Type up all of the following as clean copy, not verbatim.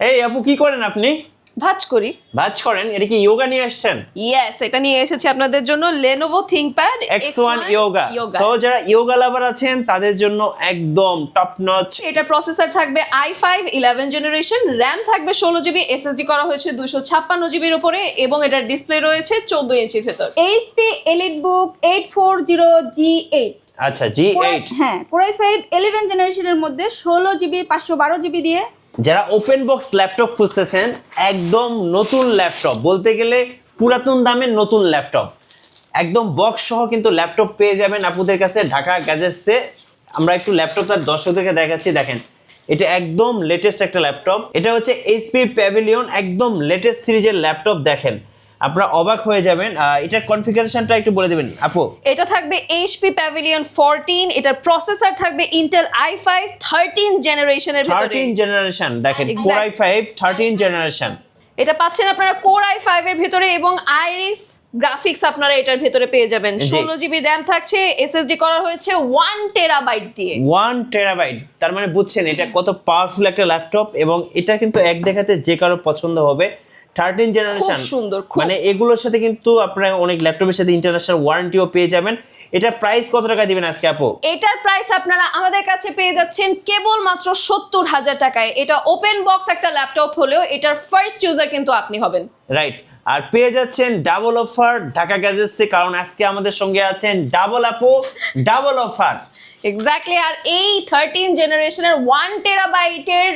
এই আপু কি করেন আপনি? ভাঁজ করি। ভাঁজ করেন? এটা কি যোগা নিয়ে আসছেন? ইয়েস, এটা নিয়ে এসেছি আপনাদের জন্য Lenovo ThinkPad X1 Yoga। So যারা যোগা লাভার আছেন তাদের জন্য একদম টপ নচ। এটা প্রসেসর থাকবে i5 11 জেনারেশন, RAM থাকবে 16GB, SSD করা হয়েছে 256GB এর উপরে এবং এটার ডিসপ্লে রয়েছে 14 ইঞ্চির ভেতর। HP EliteBook 840G8। আচ্ছা G8। হ্যাঁ, Core i5 11 জেনারেশনের মধ্যে 16GB 512GB দিয়ে। যারা ওপেন বক্স ল্যাপটপ খুঁজতেছেন, একদম নতুন ল্যাপটপ, বলতে গেলে পুরাতন দামের নতুন ল্যাপটপ, একদম বক্স সহ কিন্তু ল্যাপটপ পেয়ে যাবেন আপুদের কাছে ঢাকা গ্যাজেটসে। আমরা একটু ল্যাপটপটা দর্শকদেরকে দেখাচ্ছি, দেখেন এটা একদম লেটেস্ট একটা ল্যাপটপ। এটা হচ্ছে HP প্যাভিলিয়ন, একদম লেটেস্ট সিরিজের ল্যাপটপ। দেখেন আপনারা অবাক হয়ে যাবেন। এটার কনফিগারেশনটা একটু বলে দেবেন আপু। এটা থাকবে HP Pavilion 14, এটার প্রসেসর থাকবে Intel i5 13 জেনারেশনের ভিতরে। 13 জেনারেশন, দেখেন Exactly. Core i5 13 generation. এটা পাচ্ছেন আপনারা Core i5 এর ভিতরে এবং Iris গ্রাফিক্স আপনারা এটার ভিতরে পেয়ে যাবেন। 16GB RAM থাকছে, SSD করা হয়েছে 1TB দিয়ে। 1TB, তার মানে বুঝছেন এটা কত পাওয়ারফুল একটা ল্যাপটপ। এবং এটা কিন্তু এক দেখাতে যে কারো পছন্দ হবে। 13 জেনারেশন, খুব সুন্দর, মানে এগুলোর সাথে কিন্তু আপনারা অনেক ল্যাপটপের সাথে ইন্টারন্যাশনাল ওয়ারেন্টিও পেয়ে যাবেন। এটা প্রাইস কত টাকা দিবেন আজকে আপু? এটার প্রাইস আপনারা আমাদের কাছে পেয়ে যাচ্ছেন কেবল মাত্র 70,000 টাকায়। এটা ওপেন বক্স একটা ল্যাপটপ হলেও এটার ফার্স্ট ইউজার কিন্তু আপনি হবেন। রাইট, আর পেয়ে যাচ্ছেন ডাবল অফার ঢাকা গ্যাজেটসে, কারণ আজকে আমাদের সঙ্গে আছেন ডাবল আপু, ডাবল অফার। এক্স্যাক্টলি, আর এই 13 জেনারেশনের 1TB এর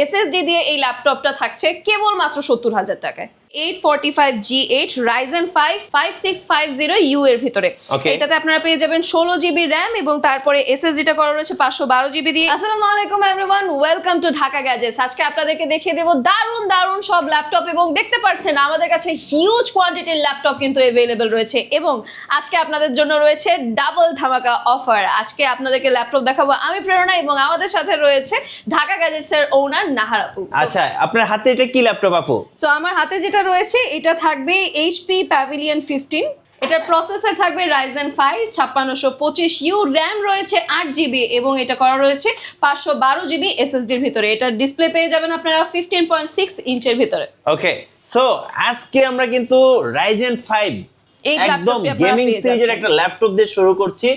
SSD দিয়ে এই ল্যাপটপটা থাকছে কেবল মাত্র 70,000 টাকায়। 845G8 Ryzen 5 5650U এর ভিতরে। এটাতে আপনারা পেয়ে যাবেন 16GB RAM এবং তারপরে SSD-টা করা রয়েছে 512GB দিয়ে। আসসালামু আলাইকুম everyone, welcome to Dhaka gadgets. আজকে আপনাদেরকে দেখিয়ে দেব দারুণ দারুণ সব ল্যাপটপ এবং দেখতে পাচ্ছেন আমাদের কাছে হিউজ কোয়ান্টিটির ল্যাপটপ কিন্তু अवेलेबल রয়েছে এবং আজকে আপনাদের জন্য রয়েছে ডাবল ধামাকা অফার। আজকে আপনাদেরকে ল্যাপটপ দেখাবো আমি প্রেরণা এবং আমাদের সাথে রয়েছে ঢাকা গ্যাজেটসের ওনার নাহার আপু। আচ্ছা, আপনার হাতে এটা কি ল্যাপটপ আপু? সো আমার হাতে যেটা রয়েছে এটা থাকবে HP Pavilion 15। এটার প্রসেসর থাকবে Ryzen 5 5625U, RAM রয়েছে 8GB এবং এটা করা রয়েছে 512GB SSD এর ভিতরে। এটার ডিসপ্লে পেয়ে যাবেন আপনারা 15.6 ইঞ্চের ভিতরে। ওকে, সো আজকে আমরা কিন্তু Ryzen 5 একদম গেমিং সিরিজের একটা ল্যাপটপ দিয়ে শুরু করছি।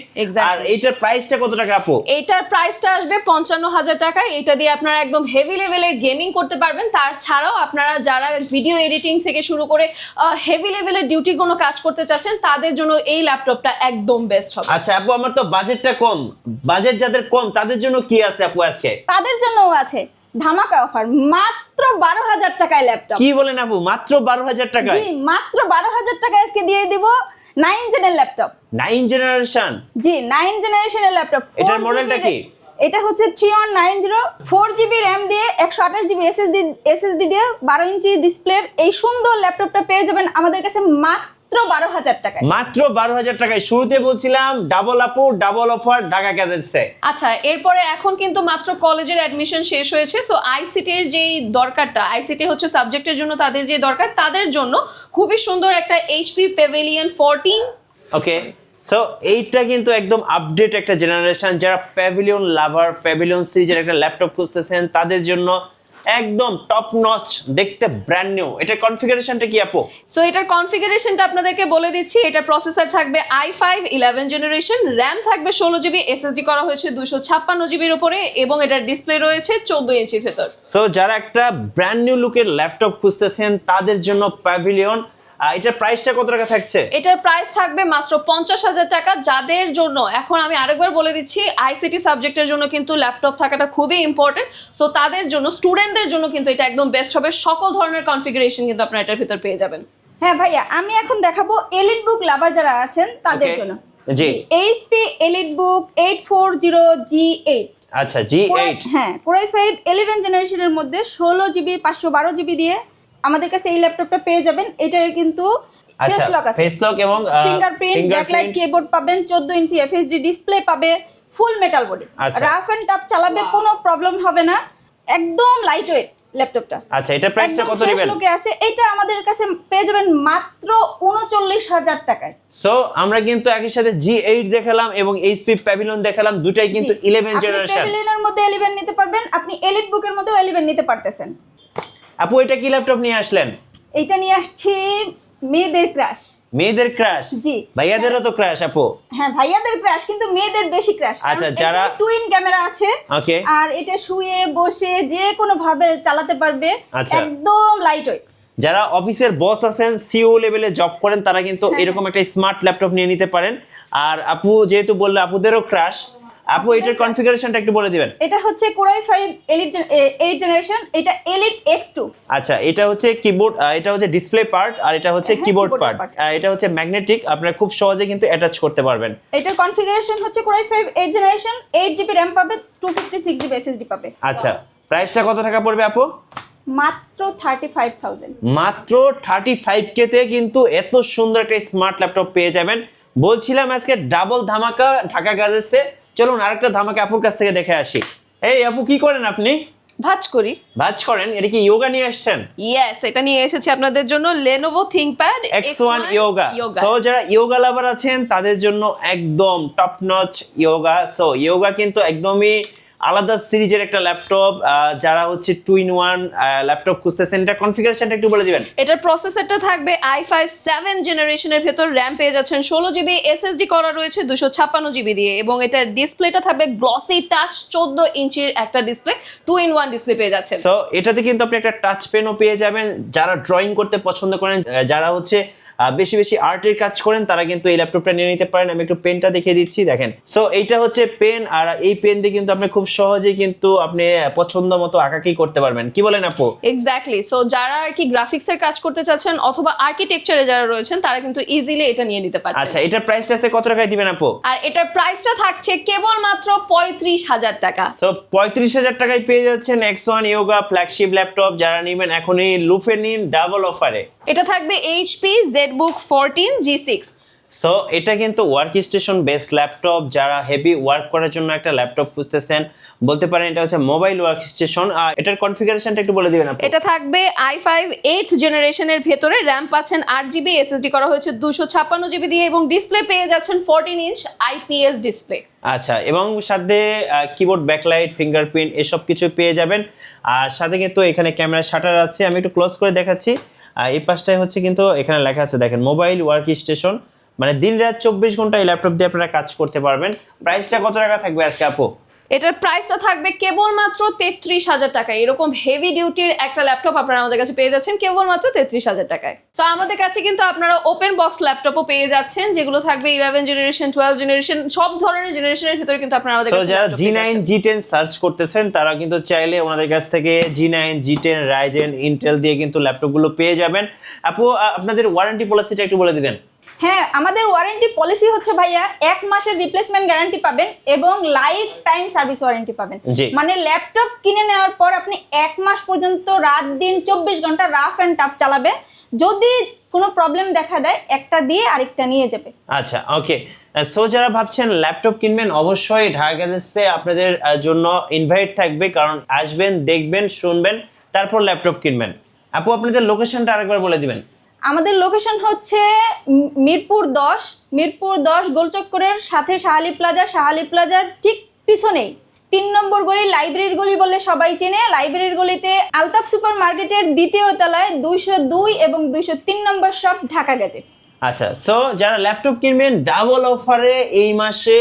আর এটার প্রাইসটা কত টাকা আপু? এটার প্রাইসটা আসবে 55,000 টাকা। এটা দিয়ে আপনারা একদম হেভি লেভেলের গেমিং করতে পারবেন। তার ছাড়াও আপনারা যারা ভিডিও এডিটিং থেকে শুরু করে হেভি লেভেলের ডিউটি কোনো কাজ করতে চাচ্ছেন তাদের জন্য এই ল্যাপটপটা একদম বেস্ট হবে। আচ্ছা আপু, আমার তো বাজেটটা কম, বাজেট যাদের কম তাদের জন্য কি আছে আপু আজকে? তাদের জন্যও আছে ধামাকা অফার, মাত্র 12,000 টাকায় ল্যাপটপ। কি বলেন আপু, মাত্র 12,000 টাকায়? জি, মাত্র 12,000 টাকায় আজকে দিয়ে দিব 9 জেনের ল্যাপটপ। 9 জেনারেশন? জি, 9 জেনারেশনের ল্যাপটপ। এটার মডেলটা কি? এটা হচ্ছে 3190, 4GB RAM দিয়ে 128GB SSD দিয়ে 12 ইঞ্চি ডিসপ্লের এই সুন্দর ল্যাপটপটা পেয়ে যাবেন আমাদের কাছে মাত্র 12,000 টাকায়। মাত্র 12,000 টাকায়। শুরুতে বলছিলাম ডাবল আপু, ডাবল অফার ঢাকা গ্যাজেটসে। আচ্ছা, এরপরে এখন কিন্তু মাত্র কলেজের অ্যাডমিশন শেষ হয়েছে। সো আইসিটির যেই দরকারটা, আইসিটি হচ্ছে সাবজেক্টের জন্য তাদের যে দরকার, তাদের জন্য খুবই সুন্দর একটা HP Pavilion 14। ওকে, সো এইটা কিন্তু একদম আপডেট একটা জেনারেশন। যারা প্যাভিলিয়ন লাভার, প্যাভিলিয়ন সিরিজের একটা ল্যাপটপ খুঁজতেছেন তাদের জন্য একদম টপ নচ, দেখতে ব্র্যান্ড নিউ। এটার কনফিগারেশনটা কি আপু? সো এটার কনফিগারেশনটা আপনাদেরকে বলে দিচ্ছি। এটা প্রসেসর থাকবে i5 11 জেনারেশন, RAM থাকবে 16GB, SSD করা হয়েছে 256GB এর উপরে এবং এটার ডিসপ্লে রয়েছে 14 ইঞ্চির ভেতর। সো যারা একটা ব্র্যান্ড নিউ লুকের ল্যাপটপ খুঁজতেছেন তাদের জন্য প্যাভিলিয়ন। এটার প্রাইসটা কত টাকা থাকছে? এটার প্রাইস থাকবে মাত্র 50,000 টাকা। যাদের জন্য, এখন আমি আরেকবার বলে দিচ্ছি, আইসিটি সাবজেক্টের জন্য কিন্তু ল্যাপটপ থাকাটা খুবই ইম্পর্টেন্ট। সো তাদের জন্য, স্টুডেন্টদের জন্য কিন্তু এটা একদম বেস্ট হবে। সকল ধরনের কনফিগারেশন কিন্তু আপনারা এটার ভিতর পেয়ে যাবেন। হ্যাঁ ভাইয়া, আমি এখন দেখাবো EliteBook লাভার যারা আছেন তাদের জন্য। জি, HP EliteBook 840G8। আচ্ছা G8। হ্যাঁ, Core i5 11 জেনারেশনের মধ্যে 16GB 512GB দিয়ে আমাদের কাছে এই ল্যাপটপটা পেয়ে যাবেন। এটা কিন্তু ফেস লক আছে, ফেস লক এবং ফিঙ্গারপ্রিন্ট, ব্যাকলাইট কিবোর্ড পাবেন, 14 ইঞ্চি FHD ডিসপ্লে পাবে, full metal body, rough and tough চালাবে, কোনো প্রবলেম হবে না, একদম লাইট ওয়েট ল্যাপটপটা। আচ্ছা, এটা প্রাইসটা কত দিবেন? লোকে আছে, এটা আমাদের কাছে পেয়ে যাবেন মাত্র 39,000 টাকায়। সো আমরা কিন্তু একই সাথে G8 দেখালাম এবং HP Pavilion দেখালাম, দুটাই কিন্তু 11 জেনারেশন। আপনি প্যাভিলিয়নের মধ্যে 11 নিতে পারবেন, আপনি EliteBook এর মধ্যেও 11 নিতে পারতেছেন। আপু এটা কি ল্যাপটপ নিয়ে আসলেন? এইটা নিয়ে আসছি মেয়েদের ক্রাশ। মেয়েদের ক্রাশ? জি। ভাইয়াদেরও তো ক্রাশ আপু। হ্যাঁ, ভাইয়াদের ক্রাশ, কিন্তু মেয়েদের বেশি ক্রাশ। আচ্ছা, যারা টুইন ক্যামেরা আছে, ওকে, আর এটা শুয়ে বসে যে কোনো ভাবে চালাতে পারবে, আচ্ছা। একদম লাইট ওয়েট। যারা অফিসের বস আছেন, সিও লেভেলে জব করেন, তারা কিন্তু এরকম একটা স্মার্ট ল্যাপটপ নিয়ে নিতে পারেন। আর আপু যেহেতু বললো আপুদেরও ক্রাশ, আপু এটার কনফিগারেশনটা একটু বলে দিবেন। এটা হচ্ছে কোরাই 5 এলিট 8 জেনারেশন, এটা এলিট X2। আচ্ছা, এটা হচ্ছে কিবোর্ড, এটা হচ্ছে ডিসপ্লে পার্ট, আর এটা হচ্ছে হ্যাঁ, কিবোর্ড keyboard পার্ট। part। এটা হচ্ছে ম্যাগনেটিক, আপনারা খুব সহজে কিন্তু অ্যাটাচ করতে পারবেন। এটার কনফিগারেশন হচ্ছে কোরাই 5 8 জেনারেশন, 8GB RAM পাবে, 256GB SSD পাবে। আচ্ছা, প্রাইসটা কত টাকা পড়বে আপু? মাত্র 35,000। মাত্র 35K তে কিন্তু এত সুন্দর একটা স্মার্ট ল্যাপটপ পেয়ে যাবেন। বলছিলাম আজকে ডাবল ধামাকা ঢাকা গ্যাজেটসে। চলুন আরেকটা ধামাকা আপুর কাছ থেকে দেখে আসি। এই আপু, কি করেন আপনি? ভাঁজ করি। ভাঁজ করেন? এটা কি ইয়োগা নিয়ে আসছেন? ইয়েস, এটা নিয়ে এসেছি আপনাদের জন্য Lenovo ThinkPad X1 yoga. So যারা ইয়োগা লাভার আছেন তাদের জন্য একদম top notch yoga. So yoga কিন্তু একদমই আলাদা সিরিজের একটা ল্যাপটপ। যারা হচ্ছে 2-in-1 ল্যাপটপ খুঁজতেছেন, এটা কনফিগারেশনটা একটু বলে দিবেন। এটার প্রসেসরটা থাকবে i5 7 জেনারেশনের ভেতর, র্যাম পেয়ে যাচ্ছেন 16GB, SSD করা রয়েছে 256GB দিয়ে, এবং এটার ডিসপ্লেটা থাকবে গ্লসি টাচ 14 ইঞ্চির একটা ডিসপ্লে, 2-in-1 ডিসপ্লে পেয়ে যাচ্ছেন। সো এটাতে কিন্তু আপনি একটা টাচ পেনও পেয়ে যাবেন। যারা ড্রয়িং করতে পছন্দ করেন, যারা হচ্ছে বেশি বেশি আর্টের কাজ করেন, তারা কিন্তু এই ল্যাপটপটা নিয়ে নিতে পারেন। আমি একটু পেনটা দেখিয়ে দিচ্ছি, দেখেন। সো এইটা হচ্ছে পেন, আর এই পেন দিয়ে কিন্তু আপনি খুব সহজেই কিন্তু আপনি পছন্দ মতো আঁকাকি করতে পারবেন। কি বলেন আপু? এক্স্যাক্টলি। সো যারা আর কি গ্রাফিক্সের কাজ করতে চাচ্ছেন অথবা আর্কিটেকচারে যারা রয়েছেন, তারা কিন্তু ইজিলি এটা নিয়ে নিতে পারছেন। আচ্ছা, এটার প্রাইসটা আছে কত টাকায় দিবেন আপু? আর এটার প্রাইসটা থাকছে কেবলমাত্র 35,000 টাকা। সো 35,000 টাকায় পেয়ে যাচ্ছেন X1 ইয়োগা ফ্ল্যাগশিপ ল্যাপটপ। যারা নেবেন এখনই লুফে নিন ডাবল অফারে। এটা থাকবে HP ZBook 14 G6। সো এটা কিন্তু ওয়ার্ক স্টেশন বেস ল্যাপটপ। যারা হেভি ওয়ার্ক করার জন্য একটা ল্যাপটপ খুঁজতেছেন, বলতে পারেন এটা হচ্ছে মোবাইল ওয়ার্ক স্টেশন। এটার কনফিগারেশনটা একটু বলে দিবেন আপু। এটা থাকবে i5 8th জেনারেশনের ভেতরে, র্যাম পাচ্ছেন 8GB, SSD করা হয়েছে 256GB দিয়ে, এবং ডিসপ্লে পেয়ে যাচ্ছেন 14 ইঞ্চ IPS ডিসপ্লে। আচ্ছা, এবং সাথে কিবোর্ড ব্যাকলাইট, ফিঙ্গারপ্রিন্ট এসব কিছু পেয়ে যাবেন। আর সাথে কিন্তু এখানে ক্যামেরা শাটার আছে, আমি একটু ক্লোজ করে দেখাচ্ছি। এই পাশটায় হচ্ছে কিন্তু এখানে লেখা আছে, দেখেন, মোবাইল ওয়ার্ক স্টেশন। মানে দিন রাত 24 ঘন্টা এই ল্যাপটপ দিয়ে আপনারা কাজ করতে পারবেন। প্রাইসটা কত টাকা থাকবে আজকে আপু? এটার প্রাইসটা থাকবে কেবলমাত্র 33,000 টাকা। এরকম হেভি ডিউটির একটা ল্যাপটপ আপনারা আমাদের কাছে পেয়ে যাচ্ছেন কেবলমাত্র 33,000 টাকায়। তো আমাদের কাছে কিন্তু আপনারা ওপেন বক্স ল্যাপটপও পেয়ে যাচ্ছেন, যেগুলো থাকবে 11 জেনারেশন, 12 জেনারেশন, সব ধরনের জেনারেশনের ভিতরে কিন্তু আপনারা আমাদের কাছে যারা ল্যাপটপ পেয়ে G9 যাচ্ছেন। G10 সার্চ করতেছেন, তারা কিন্তু চাইলে ওনাদের কাছ থেকে G9 G10 Ryzen Intel দিয়ে কিন্তু ল্যাপটপগুলো পেয়ে যাবেন। আপু আপনাদের ওয়ারেন্টি পলিসিটা একটু বলে দিবেন। হ্যাঁ, আমাদের ওয়ারেন্টি পলিসি হচ্ছে ভাইয়া 1 মাসের রিপ্লেসমেন্ট গ্যারান্টি পাবেন এবং লাইফ টাইম সার্ভিস ওয়ারেন্টি পাবেন। জি। মানে ল্যাপটপ কিনে নেওয়ার পর আপনি 1 মাস পর্যন্ত রাত দিন 24 ঘন্টা রাফ এন্ড টাফ চালাবেন। যদি কোনো প্রবলেম দেখা দেয়, একটা দিয়ে আরেকটা নিয়ে যাবে। আচ্ছা, ওকে। সো যারা ভাবছেন ল্যাপটপ কিনবেন, অবশ্যই ঢাকা গ্যাজেটসে আপনাদের জন্য ইনভাইট থাকবে, কারণ আসবেন, দেখবেন, শুনবেন, তারপর ল্যাপটপ কিনবেন। আপু আপনাদের লোকেশনটা আরেকবার বলে দিবেন। আমাদের লোকেশন হচ্ছে মিরপুর 10 গোলচক্করের সাথে শাহালি প্লাজার ঠিক পিছনেই 3 নম্বর গলি, লাইব্রেরির গলি বলে সবাই চেনে। লাইব্রেরির গলিতে আলতাফ সুপার মার্কেটের দ্বিতীয় তলায় 202 এবং 203 নম্বর শপ, ঢাকা গ্যাজেটস। আচ্ছা, সো যারা ল্যাপটপ কিনবেন ডাবল অফারে, এই মাসে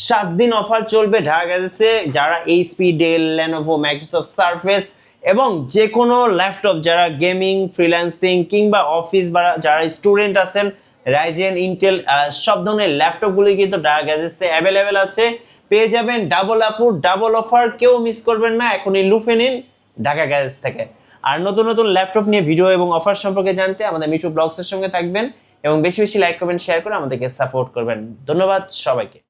7 দিন অফার চলবে ঢাকা গ্যাজেটসে। যারা HP, Dell, Lenovo, Microsoft Surface এবং যে কোনো ল্যাপটপ, যারা গেমিং, ফ্রিল্যান্সিং কিংবা অফিস বা যারা স্টুডেন্ট আছেন, রাইজেন, ইন্টেল সব ধরনের ল্যাপটপগুলোই কিন্তু ঢাকা গ্যাজেটসে অ্যাভেলেবেল আছে। পেয়ে যাবেন ডাবল অফার। কেউ মিস করবেন না, এখনই লুফে নিন ঢাকা গ্যাজেটস থেকে। আর নতুন নতুন ল্যাপটপ নিয়ে ভিডিও এবং অফার সম্পর্কে জানতে আমাদের মিঠু ব্লগসের সঙ্গে থাকবেন এবং বেশি বেশি লাইক, কমেন্ট, শেয়ার করে আমাদেরকে সাপোর্ট করবেন। ধন্যবাদ সবাইকে।